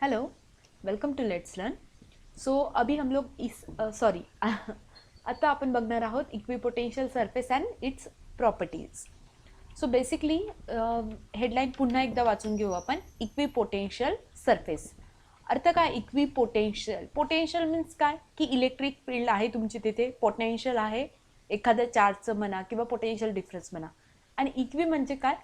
Hello, welcome to let's learn. So अभी हम लोग आता आपण बघणार आहोत equipotential surface and its properties. So basically headline पुन्हा एकदा वाचून घेऊ आपण. इक्विपोटेन्शियल सरफेस अर्थ काय? इक्विपोटेन्शियल पोटेन्शियल मीन्स काय की इलेक्ट्रिक फील्ड आहे तुमची तिथे, पोटेन्शियल आहे एखाद्या चार्जचं म्हणा किंवा पोटेन्शियल डिफरन्स म्हणा. आणि इक्वी म्हणजे काय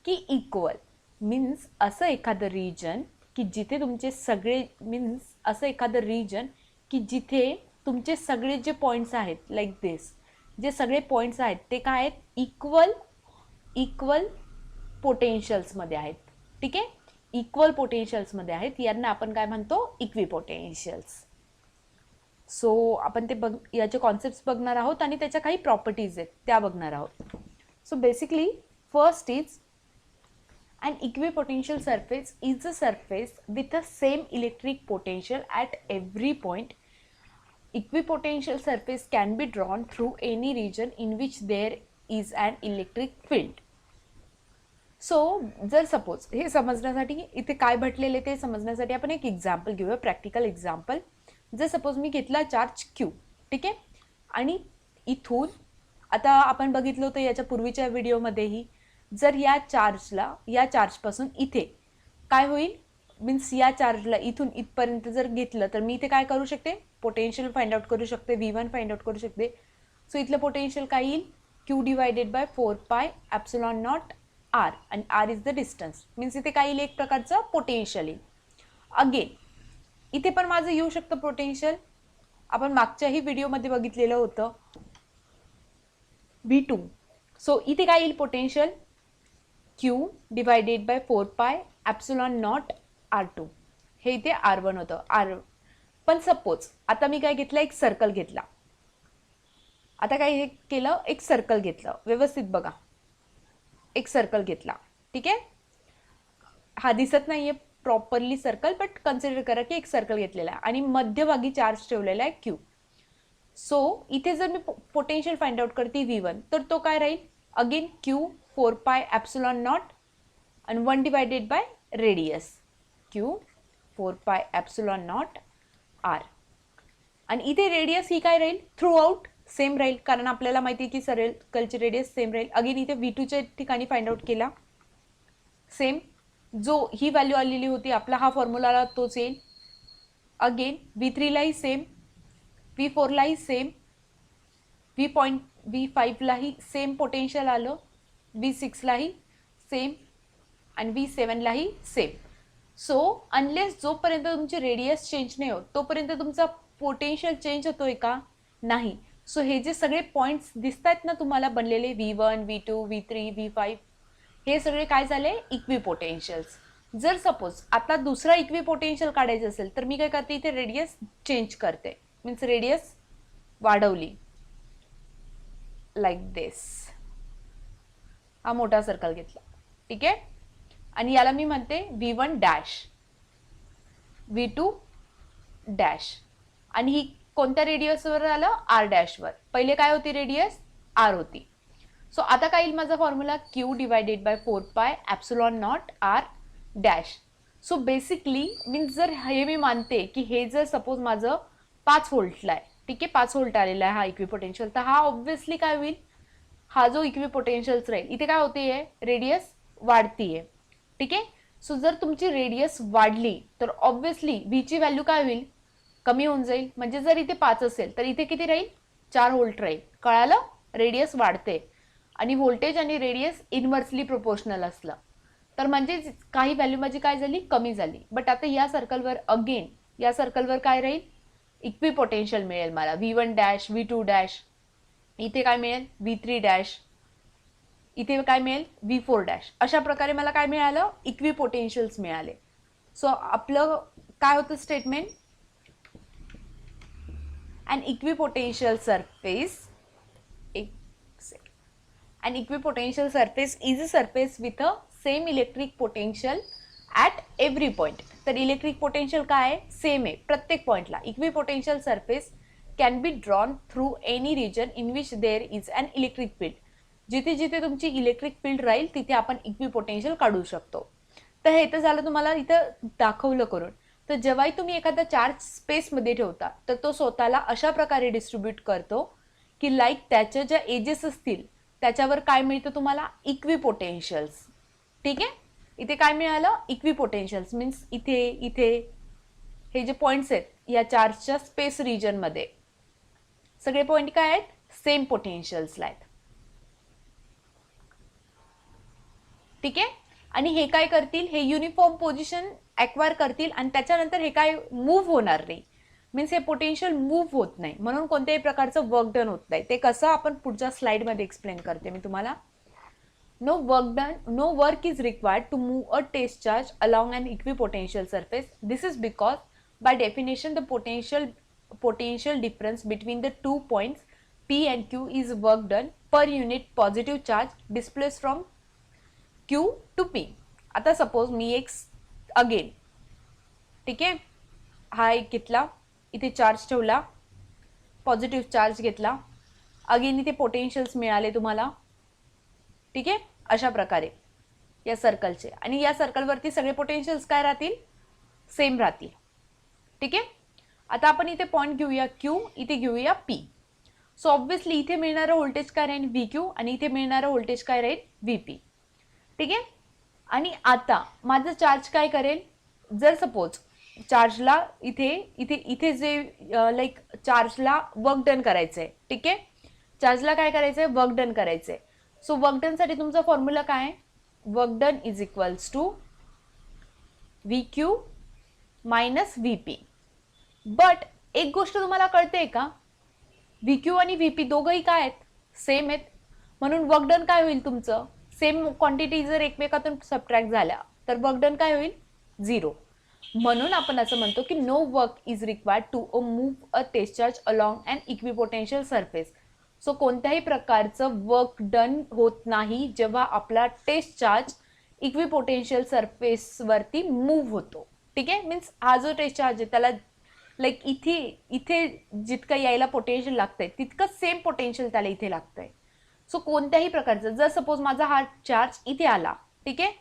की इक्वल मीन्स असं एखादं रिजन की जिथे तुमचे सगळे मीन्स असं एखादं रिजन की जिथे तुमचे सगळे जे पॉईंट्स आहेत लाईक दिस, जे सगळे पॉईंट्स आहेत ते काय आहेत? इक्वल पोटेन्शियल्समध्ये आहेत. ठीक आहे, इक्वल पोटेन्शियल्समध्ये आहेत. यांना आपण काय म्हणतो? इक्विपोटेन्शियल्स. सो आपण ते याचे कॉन्सेप्ट्स बघणार आहोत आणि त्याच्या काही प्रॉपर्टीज आहेत त्या बघणार आहोत. So basically first is an equipotential surface is a surface with the same electric potential at every point. Equipotential surface can be drawn through any region in which there is an electric field. So जर suppose हे समजण्यासाठी इथे काय भटलेले ते समजण्यासाठी आपण एक example घेऊया, प्रॅक्टिकल एक्झाम्पल. जर सपोज मी घेतला चार्ज क्यू, ठीक आहे, आणि इथून आता आपण बघितलं होतं याच्या पूर्वीच्या व्हिडिओमध्येही, जर या चार्जपासून इथे काय होईल मीन्स या चार्जला इथून इथपर्यंत जर घेतलं तर मी इथे काय करू शकते? पोटेन्शियल फाइंड आउट करू शकते, V1 फाइंड आउट करू शकते. सो इथलं पोटेन्शियल काय येईल? Q divided by 4 epsilon not R, आणि R is the distance. Means इथे काय येईल? एक प्रकारचं पोटेन्शियल येईल. अगेन इथे पण माझं येऊ शकतं पोटेन्शियल. आपण मागच्याही व्हिडिओमध्ये बघितलेलं होतं V2. सो इथे काय येईल potential? Q divided by 4 epsilon not R2. हे इथे R1 होतं. पण सपोज आता मी काय घेतलं? एक सर्कल घेतला. आता काय हे केलं? एक सर्कल घेतलं. व्यवस्थित बघा, एक सर्कल घेतला. ठीक आहे, हा दिसत नाहीये प्रॉपरली सर्कल, बट कन्सिडर करा की एक सर्कल घेतलेला आहे आणि मध्यभागी चार्ज ठेवलेला आहे Q. सो इथे जर मी पोटेन्शियल फाइंड आउट करते V1, तर तो काय राहील? अगेन Q 4 epsilon नॉट आणि 1 divided by radius. Q 4 epsilon not R. आणि इथे रेडियस ही काय राहील? थ्रू आउट सेम राहील, कारण आपल्याला माहिती आहे की सर्कलची रेडियस सेम राहील. अगेन इथे V2च्या ठिकाणी फाइंड आउट केला, सेम जो ही व्हॅल्यू आलेली होती आपला हा फॉर्म्युला तोच येईल. अगेन V3लाही सेम, V4लाही सेम, V5लाही सेम पोटेन्शियल आलं, V6लाही सेम आणि V7लाही सेम. सो अनलेस जोपर्यंत तुमची रेडियस चेंज नाही होत तोपर्यंत तुमचा पोटेन्शियल चेंज होतोय का? नाही. सो हे जे सगळे पॉईंट्स दिसत आहेत ना तुम्हाला बनलेले, V1, V2, V3, V5, हे सगळे काय झाले? इक्विपोटेन्शियल्स. जर सपोज आता दुसरा इक्विपोटेन्शियल काढायचं असेल तर मी काय करते? इथे रेडियस चेंज करते, मीन्स रेडियस वाढवली लाईक दिस. हा मोठा सर्कल घेतला, ठीक आहे, आणि याला मी म्हणते V1 डॅश, V2 डॅश, आणि ही कोणत्या रेडियसवर आलं? R डॅशवर. पहिले काय होती रेडियस? R होती. सो आता काय येईल माझा formula? Q divided by 4 epsilon not R dash. So basically means जर हे मी मानते की हे जर सपोज माझं 5 व्होल्टला आहे, ठीक आहे, 5 व्होल्ट आलेला आहे हा इक्विपोटेन्शियल, तर हा ऑब्व्हियसली काय होईल? हा जो इक्विपोटेन्शियल्स राहील इथे काय होते? रेडियस वाढतीये, ठीक आहे. सो जर तुमची रेडियस वाढली तर ऑब्व्हियसली व्हीची व्हॅल्यू काय होईल? कमी होऊन जाईल. म्हणजे जर इथे 5 असेल तर इथे किती राहील? 4 व्होल्ट राहील. कळालं? रेडियस वाढते आणि व्होल्टेज आणि रेडियस इनव्हर्सली प्रोपोर्शनल असलं तर म्हणजे काही व्हॅल्यू माझी काय झाली? कमी झाली. बट आता या सर्कलवर अगेन या सर्कलवर काय राहील? इक्विपोटेन्शियल मिळेल मला, V1 डॅश, V2 डॅश. इथे काय मिळेल? V3 dash. इथे काय मिळेल? V4 dash. अशा प्रकारे मला काय मिळालं? इक्विपोटेन्शियल्स मिळाले. सो आपलं काय होतं statement? An equipotential surface, an equipotential surface is a surface with a same electric potential at every point. तर इलेक्ट्रिक पोटेन्शियल काय आहे? सेम आहे प्रत्येक पॉइंटला. Equipotential surface can be drawn through any region in which there is an electric field. जिथे जिथे तुमची electric field राहील तिथे आपण इक्विपोटेन्शियल काढू शकतो. तर हे तर झालं तुम्हाला इथं दाखवलं करून. तर जेव्हाही तुम्ही एखादा चार्ज स्पेसमध्ये ठेवता तर तो स्वतःला अशा प्रकारे डिस्ट्रीब्यूट करतो की लाईक त्याच्या ज्या एजेस असतील त्याच्यावर काय मिळतं तुम्हाला, इक्विपोटेन्शियल्स. ठीक आहे, इथे काय मिळालं, इक्विपोटेन्शियल्स मीन्स इथे इथे हे जे पॉइंट्स आहेत या चार्जच्या स्पेस रिजनमध्ये सगळे पॉइंट काय आहेत, सेम पोटेन्शियल्सला आहेत. ठीक आहे, आणि हे काय करतील, हे युनिफॉर्म पोझिशन ॲक्वायर करतील आणि त्याच्यानंतर हे काय मूव्ह होणार नाही, मीन्स हे पोटेन्शियल मूव्ह होत नाही, म्हणून कोणत्याही प्रकारचं वर्क डन होत नाही. ते कसं आपण पुढच्या स्लाइडमध्ये एक्सप्लेन करते मी तुम्हाला. No work is required to move a test charge along an equipotential surface. This is because by definition the potential difference between the 2 points P and Q is work done per unit positive charge displaced from Q to P. आता suppose मी एक again, ठीक आहे, हा एक घेतला, इथे charge ठेवला, positive charge घेतला, अगेन इथे पोटेन्शियल्स मिळाले तुम्हाला. ठीक आहे, अशा प्रकारे या सर्कलचे, आणि या सर्कलवरती सगळे पोटेन्शियल्स काय राहतील, सेम राहतील. ठीक आहे, आता आपण इथे पॉइंट घेऊया Q, इथे घेऊया P. सो ऑब्व्हियसली इथे मिळणारं व्होल्टेज काय राहील, VQ, आणि इथे मिळणारं व्होल्टेज काय राहील, VP. ठीक आहे, आणि आता माझं चार्ज काय करेल, जर सपोज चार्जला इथे इथे इथे जे लाईक चार्जला वर्क डन करायचं आहे. ठीक आहे, चार्जला काय करायचं आहे, वर्क डन करायचं आहे. सो वर्क डन साठी तुमचा फॉर्म्युला काय आहे, work done is equals to VQ minus VP. But एक गोष्ट तुम्हाला कळते का, VQ आणि VP दोघंही काय आहेत, सेम आहेत, म्हणून वर्क डन काय होईल तुमचं, सेम क्वांटिटी जर एकमेकातून सबट्रॅक्ट झाल्या तर वर्क डन काय होईल, 0. म्हणून आपण असं म्हणतो की no work is required to move a test charge along an equipotential surface. So कोणत्याही प्रकारचं वर्क डन होत नाही जेव्हा आपला टेस्ट चार्ज इक्विपोटेन्शियल सरफेसवरती मूव्ह होतो. ठीक आहे, मीन्स हा जो टेस्ट चार्ज आहे त्याला लाईक इथे इथे जितकं यायला पोटेन्शियल लागतंय तितकं सेम पोटेन्शियल त्याला इथे लागतंय. सो कोणत्याही प्रकारचं, जर सपोज माझा हा चार्ज इथे आला, ठीक आहे,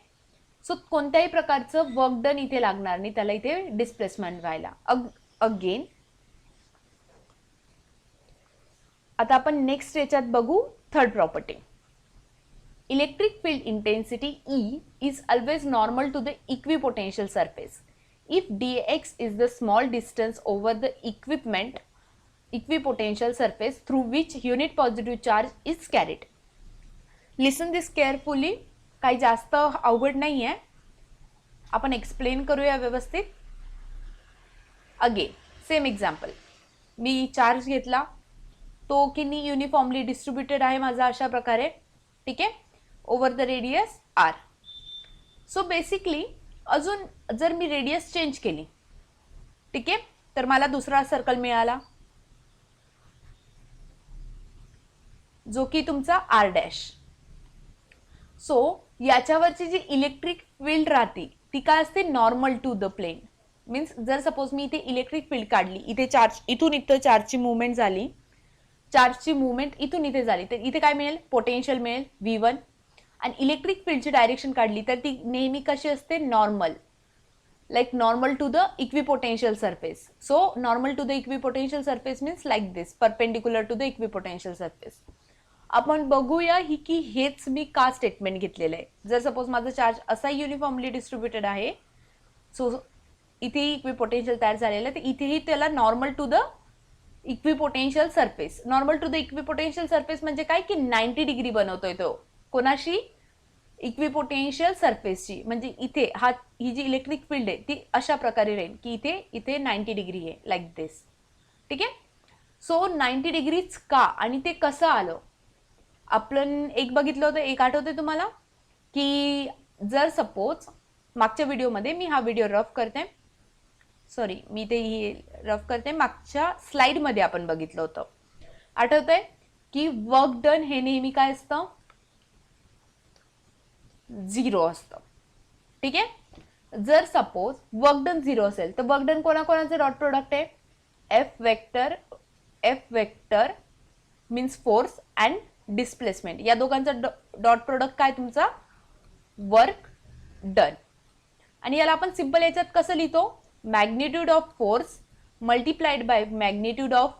सो कोणत्याही प्रकारचं वर्क डन इथे लागणार नाही, त्याला इथे डिस्प्लेसमेंट व्हायला. अगेन आता आपण नेक्स्ट याच्यात बघू third property. Electric field intensity E is always normal to the equipotential surface if dx is the small distance over the equipotential surface through which unit positive charge is carried. Listen this carefully, काही जास्त अवघड नाही आहे, आपण explain करूया व्यवस्थित. Again same example, मी charge घेतला, तो किनी युनिफॉर्मली डिस्ट्रीब्युटेड आहे माझा अशा प्रकारे. ठीक आहे, over the radius R. So basically अजून जर मी रेडियस चेंज केली, ठीक आहे, तर मला दुसरा सर्कल मिळाला जो की तुमचा R'. सो याच्यावरची जी इलेक्ट्रिक फील्ड राहते ती काय असते, normal to the plane. Means जर सपोज मी इथे इलेक्ट्रिक फील्ड काढली, इथे चार्ज, इथून इथं चार्जची मुवमेंट झाली, चार्जची मुवमेंट इथून इथे झाली, तर इथे काय मिळेल, पोटेन्शियल मिळेल V1. आणि इलेक्ट्रिक फील्डची डायरेक्शन काढली तर ती नेहमी कशी असते, normal, like normal to the equipotential surface. So normal to the equipotential surface means like this, perpendicular to the equipotential surface. आपण बघूया ही की हेच मी का स्टेटमेंट घेतलेलं आहे. जर सपोज माझा चार्ज असा युनिफॉर्मली डिस्ट्रीब्युटेड आहे, सो इथे इक्विपोटेन्शियल तयार झालेलं आहे, तर इथेही त्याला normal to the equipotential surface. Normal to the equipotential surface म्हणजे काय की 90 डिग्री बनवतोय तो, कोणाशी, इक्विपोटेन्शियल सरफेसची. म्हणजे इथे ही जी इलेक्ट्रिक फील्ड आहे ती अशा प्रकारे राहील की इथे इथे 90 डिग्री आहे, लाईक दिस. ठीक आहे, सो 90 डिग्रीच का आणि ते कसं आलं, आपण एक बघितलं होतं, एक आठवतंय तुम्हाला की जर सपोज मागच्या व्हिडिओमध्ये, मी हा व्हिडिओ रफ करते, सॉरी मी ते रफ करते, मागच्या स्लाइडमध्ये आपण बघितलं होतं, आठवतंय की वर्क डन हे नेहमी काय असतं, 0 असतं. ठीक आहे, जर सपोज वर्क डन 0 असेल तर वर्क डन कोणाकोणाचे डॉट प्रोडक्ट आहे, F vector means force and displacement, या दोघांचा डॉट प्रोडक्ट काय तुमचा, वर्क डन. आणि याला आपण सिंपल याच्यात कसं लिहितो, magnitude of force multiplied by magnitude of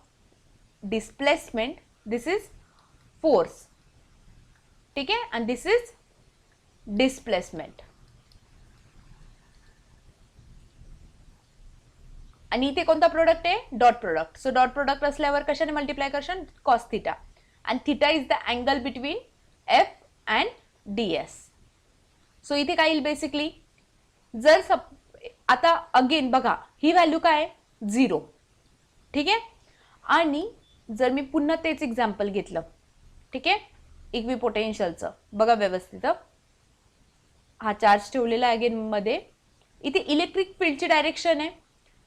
displacement, this is force. ठीक आहे, आणि दिस इज डिस्प्लेसमेंट. आणि इथे कोणता प्रोडक्ट आहे? Dot product. So dot product असल्यावर कशाने मल्टिप्लाय करशाल? Cos theta. आणि theta is the angle between F and D S. So इथे काय येईल बेसिकली, जर आता अगेन बघा ही व्हॅल्यू काय आहे? 0. ठीक आहे, आणि जर मी पुन्हा तेच एक्झाम्पल घेतलं, ठीक आहे, इक्विपोटेन्शियलचं बघा व्यवस्थित. हा चार्ज ठेवलेला आहे अगेन मध्ये. इथे इलेक्ट्रिक फील्डची डायरेक्शन आहे,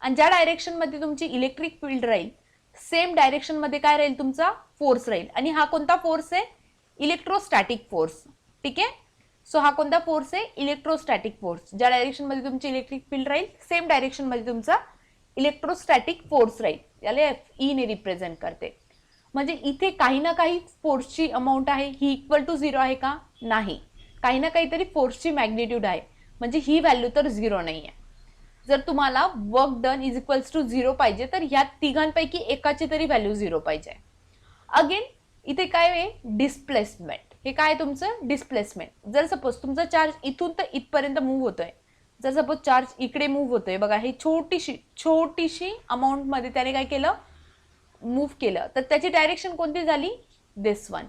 आणि ज्या डायरेक्शनमध्ये तुमची इलेक्ट्रिक फील्ड राहील सेम डायरेक्शनमध्ये काय राहील? तुमचा फोर्स राहील. आणि हा कोणता फोर्स आहे? Electrostatic force. ठीक आहे, सो हा कोणता फोर्स आहे? Electrostatic force. ज्या डायरेक्शनमध्ये तुमची इलेक्ट्रिक फील्ड राहील सेम डायरेक्शनमध्ये तुमचा इलेक्ट्रोस्टॅटिक फोर्स राहील. याला एफ ई ने रिप्रेझेंट करते. म्हणजे इथे काही ना काही फोर्सची अमाऊंट आहे, ही इक्वल टू 0 आहे का? नाही. काही ना काहीतरी फोर्सची मॅग्निट्यूड आहे, म्हणजे ही व्हॅल्यू तर 0 नाही आहे. जर तुम्हाला work done is equals to 0 पाहिजे तर ह्या तिघांपैकी एकाची तरी व्हॅल्यू 0 पाहिजे. अगेन इथे काय आहे? डिस्प्लेसमेंट. हे काय तुमचं? डिस्प्लेसमेंट. जर सपोज तुमचा चार्ज इथून तर इथपर्यंत मूव्ह होतोय, जर सपोज चार्ज इकडे मूव्ह होतोय बघा, हे छोटीशी अमाऊंट मध्ये त्याने काय केलं? मूव्ह केलं, तर त्याची डायरेक्शन कोणती झाली? दिस वन.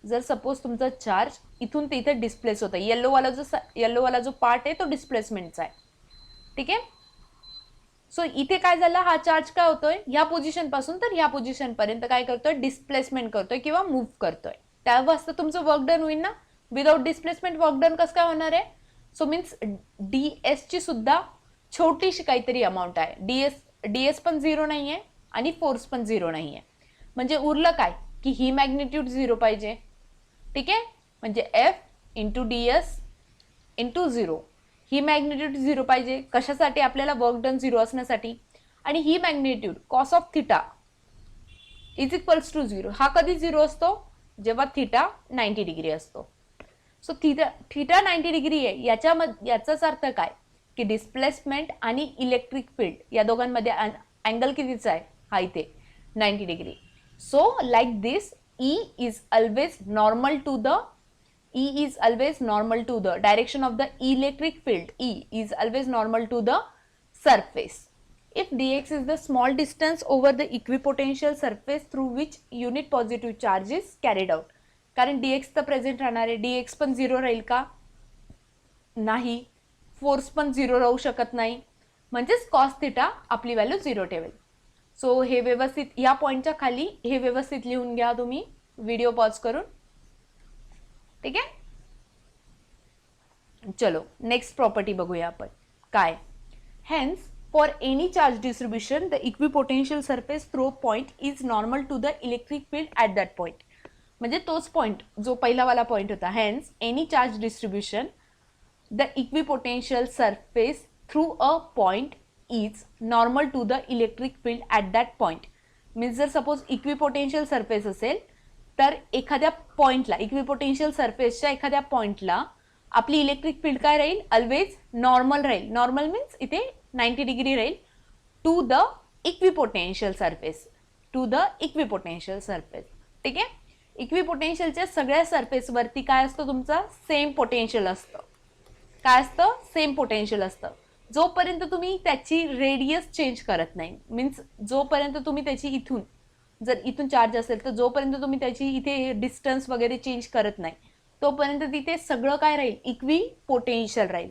जर सपोज तुमचा चार्ज इथून ते इथे डिस्प्लेस होतं, येल्लोवाला जो पार्ट आहे तो डिस्प्लेसमेंटचा आहे. ठीक आहे, सो इथे काय झालं? हा चार्ज काय होतोय? ह्या पोझिशन पासून तर ह्या पोझिशन पर्यंत काय करतोय? डिस्प्लेसमेंट करतोय किंवा मूव्ह करतोय. त्या वाजता तुमचं वर्क डन होईल ना. विदाउट डिस्प्लेसमेंट वर्क डन कसं काय होणार आहे? सो मीन्स डीएस ची सुद्धा छोटीशी काहीतरी अमाऊंट आहे. डीएस पण 0 नाहीये आणि फोर्स पण 0 नाहीये. म्हणजे उरलं काय? की ही मॅग्निट्यूड 0 पाहिजे. ठीक आहे, म्हणजे एफ इंटू डीएस इंटू 0. ही मॅग्निट्यूड 0 पाहिजे. कशासाठी? आपल्याला वर्क डन 0 असण्यासाठी. आणि ही magnitude cos of theta is equals to 0. हा कधी 0 असतो? जेव्हा थिटा 90 डिग्री असतो. सो थिटा 90 डिग्री आहे, याचाच अर्थ काय? की डिस्प्लेसमेंट आणि इलेक्ट्रिक फील्ड या दोघांमध्ये अँगल कितीचा आहे? हा इथे 90 degree. So like this E is always normal to the direction of the electric field. E is always normal to the surface. If dx is the small distance over the equipotential surface through which unit positive charge is carried out. कारण dx तर present राहणार आहे. dx पण 0 राहील का? नाही. Force पण 0 राहू शकत नाही. म्हणजेच कॉस थिटा आपली व्हॅल्यू 0 ठेवेल. सो हे व्यवस्थित या पॉइंटच्या खाली हे व्यवस्थित लिहून घ्या तुम्ही व्हिडिओ पॉज करून. ठीक आहे, चलो नेक्स्ट प्रॉपर्टी बघूया आपण काय. Hence for any charge distribution the equipotential surface through point is normal to the electric field at that point. म्हणजे तोच पॉइंट जो पहिलावाला पॉइंट होता. Hence any charge distribution the equipotential surface through a point is normal to the electric field at that point. Means जर suppose equipotential surface असेल तर एखाद्या पॉइंटला, इक्विपोटेन्शियल सरफेसच्या एखाद्या पॉइंटला आपली इलेक्ट्रिक फील्ड काय राहील? ऑलवेज नॉर्मल राहील. नॉर्मल मीन्स इथे 90 डिग्री राहील टू द इक्विपोटेन्शियल सरफेस. ठीक आहे, इक्विपोटेन्शियलच्या सगळ्या सरफेसवरती काय असतं? तुमचं सेम पोटेन्शियल असतं. काय असतं? सेम पोटेन्शियल असतं. जोपर्यंत तुम्ही त्याची रेडियस चेंज करत नाही, मीन्स जोपर्यंत तुम्ही त्याची इथून, जर इथून चार्ज असेल तर जोपर्यंत तुम्ही त्याची इथे डिस्टन्स वगैरे चेंज करत नाही तोपर्यंत तिथे सगळं काय राहील? इक्विपोटेन्शियल राहील.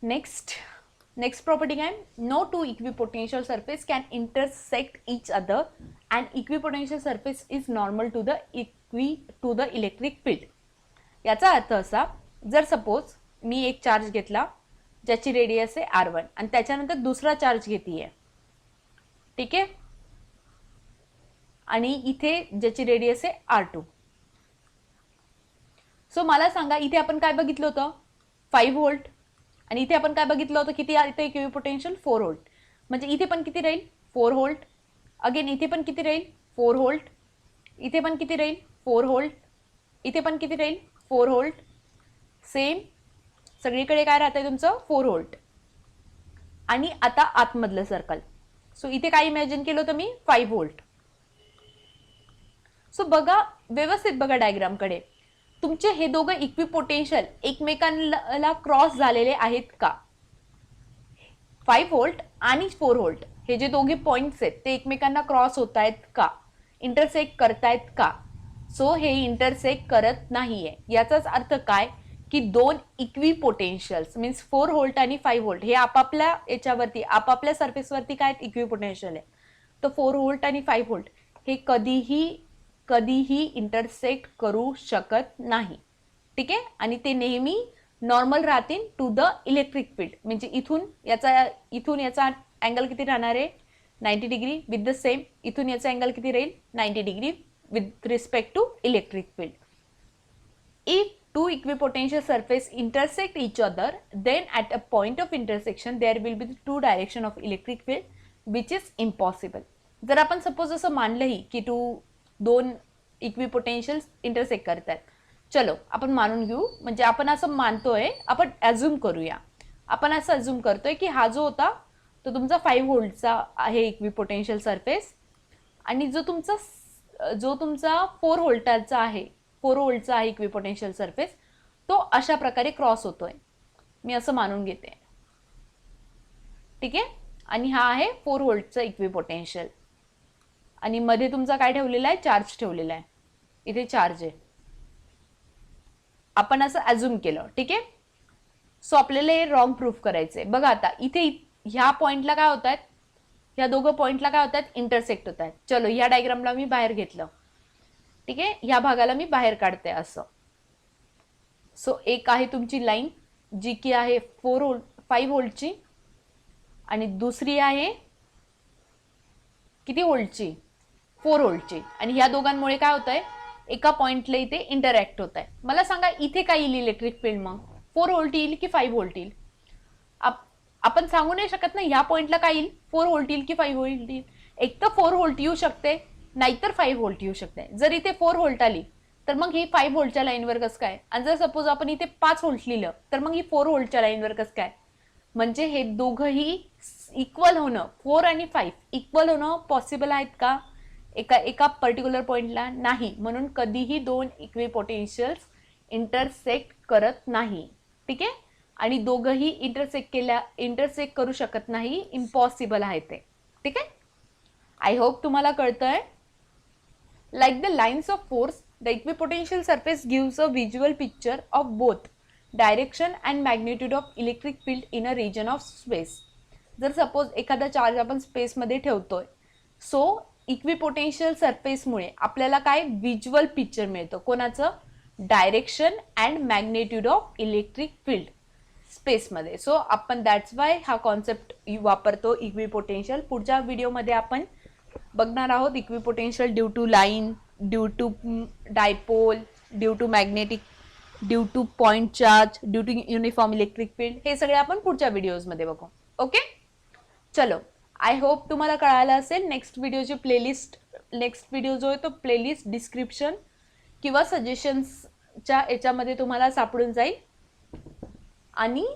नेक्स्ट प्रॉपर्टी काय? No two equipotential surface can intersect each other and equipotential surface is normal to the electric field. याचा अर्थ असा, जर सपोज मी एक चार्ज घेतला ज्याची रेडियस आहे R1 आणि त्याच्यानंतर दुसरा चार्ज घेतीये. ठीक आहे, आणि इथे ज्याची रेडियस आहे R2. सो मला सांगा इथे आपण काय बघितलं होतं? 5 व्होल्ट. आणि इथे आपण काय बघितलं होतं? किती इथे इक्विपोटेन्शियल? 4 व्होल्ट. म्हणजे इथे पण किती राहील? 4 व्होल्ट. अगेन इथे पण किती राहील? 4 व्होल्ट. इथे पण किती राहील? 4 व्होल्ट. इथे पण किती राहील? 4 व्होल्ट. सेम सगळीकडे काय राहतंय तुमचं? 4 व्होल्ट. आणि आता आतमधलं सर्कल. सो इथे काय इमॅजिन केलं होतं मी 5 व्होल्ट. सो बघा व्यवस्थित बघा डायग्रामकडे, तुमचे हे दोघं इक्विपोटेन्शियल एकमेकांना क्रॉस झालेले आहेत का? 5 व्होल्ट आणि 4 व्होल्ट हे जे दोघे पॉइंट्स आहेत ते एकमेकांना क्रॉस होत आहेत का, इंटरसेक्ट करतायत का? सो हे इंटरसेक्ट करत नाहीये. याचाच अर्थ काय की दोन इक्विपोटेन्शियल्स मीन्स 4 व्होल्ट आणि 5 व्होल्ट हे आपापल्या याच्यावरती आपापल्या सरफेसवरती काय इक्विपोटेन्शियल आहे. तर 4 व्होल्ट आणि 5 व्होल्ट हे कधीही इंटरसेक्ट करू शकत नाही. ठीक आहे. आणि ते नेहमी नॉर्मल राहतील टू द इलेक्ट्रिक फील्ड. म्हणजे इथून याचा अँगल किती राहणार आहे 90 डिग्री विथ द सेम. इथून याचा अँगल किती राहील 90 degree with respect to electric field. If two equipotential surface intersect each other, then at a point of intersection there will be the two direction of electric field which is impossible. जर आपण suppose असं मानलंही की दोन इक्विपोटेन्शियल्स intersect करतात, चलो आपण मानून घेऊ. म्हणजे आपण असं मानतोय, आपण ॲझ्युम करूया, आपण असं ॲझ्युम करतोय की हा जो होता तो तुमचा 5 व्होल्टचा आहे इक्विपोटेन्शियल सरफेस आणि जो तुमचा 4 व्होल्टचा आहे इक्विपोटेन्शियल सरफेस तो अशा प्रकारे क्रॉस होतोय. मी असं मानून घेते. ठीक आहे. आणि हा आहे 4 व्होल्टचा इक्विपोटेन्शियल आणि मध्ये तुमचा काय ठेवलेला आहे चार्ज ठेवलेला आहे. इथे चार्ज आहे. आपण असं ॲझ्युम केलं. ठीक आहे. सो आपल्याला हे रॉंग प्रूफ करायचंय. बघा आता इथे ह्या पॉइंटला काय होत आहेत, ह्या दोघं पॉइंटला काय होत आहेत इंटरसेक्ट होत आहेत. चलो ह्या डायग्रामला मी बाहेर घेतलं. ठीक आहे. ह्या भागाला मी बाहेर काढते असं. सो एक आहे तुमची लाईन जी की आहे 5 व्होल्टची आणि दुसरी आहे किती व्होल्टची 4 व्होल्टची. आणि ह्या दोघांमुळे काय होत आहे एका पॉइंटला इथे इंटरॅक्ट होत आहे. मला सांगा इथे काय येईल इलेक्ट्रिक फील्ड मग 4 व्होल्ट येईल की 5 व्होल्ट येईल? आपण सांगू नाही शकत ना ह्या पॉइंटला काय येईल 4 व्होल्ट येईल की 5 व्होल्ट येईल. एक तर 4 व्होल्ट येऊ शकते नाहीतर 5 व्होल्ट येऊ शकते. जर इथे 4 व्होल्ट आली तर मग ही 5 व्होल्टच्या लाईनवर कसं काय, आणि जर सपोज आपण इथे 5 व्होल्ट लिहिलं तर मग ही 4 व्होल्टच्या लाईनवर कसं काय. म्हणजे हे दोघंही इक्वल होणं 4 आणि 5 इक्वल होणं पॉसिबल आहेत का एका पर्टिक्युलर पॉइंटला? नाही. म्हणून कधीही दोन इक्विपोटेन्शियल्स इंटरसेक्ट करत नाही. ठीक आहे. आणि दोघंही इंटरसेक्ट करू शकत नाही, इम्पॉसिबल आहे ते. ठीक आहे. आय होप तुम्हाला कळतंय. Like the lines of force the equipotential surface gives a visual picture of both direction and magnitude of electric field in a reason of space. जर सपोज एखादा चार्ज आपण स्पेसमध्ये ठेवतोय, सो इक्विपोटेन्शियल सरफेसमुळे आपल्याला काय visual picture मिळतं कोणाचं, direction and magnitude of electric field स्पेसमध्ये. सो आपण दॅट्स वाय हा कॉन्सेप्ट वापरतो इक्विपोटेन्शियल. पुढच्या व्हिडिओमध्ये आपण बघणार आहोत equipotential due to line, due to dipole, due to magnetic, due to point charge, due to uniform electric field. हे सगळे आपण पुढच्या व्हिडिओजमध्ये बघू. ओके. चलो आय होप तुम्हाला कळालं असेल. नेक्स्ट व्हिडिओ जो आहे तो प्लेलिस्ट डिस्क्रिप्शन किंवा सजेशन्सच्या याच्यामध्ये तुम्हाला सापडून जाईल. आणि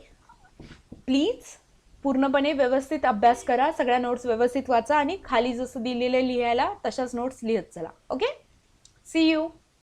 प्लीज पूर्णपणे व्यवस्थित अभ्यास करा, सगळ्या नोट्स व्यवस्थित वाचा आणि खाली जसं दिलेलं लिहायला तशाच नोट्स लिहत चला. ओके. See you.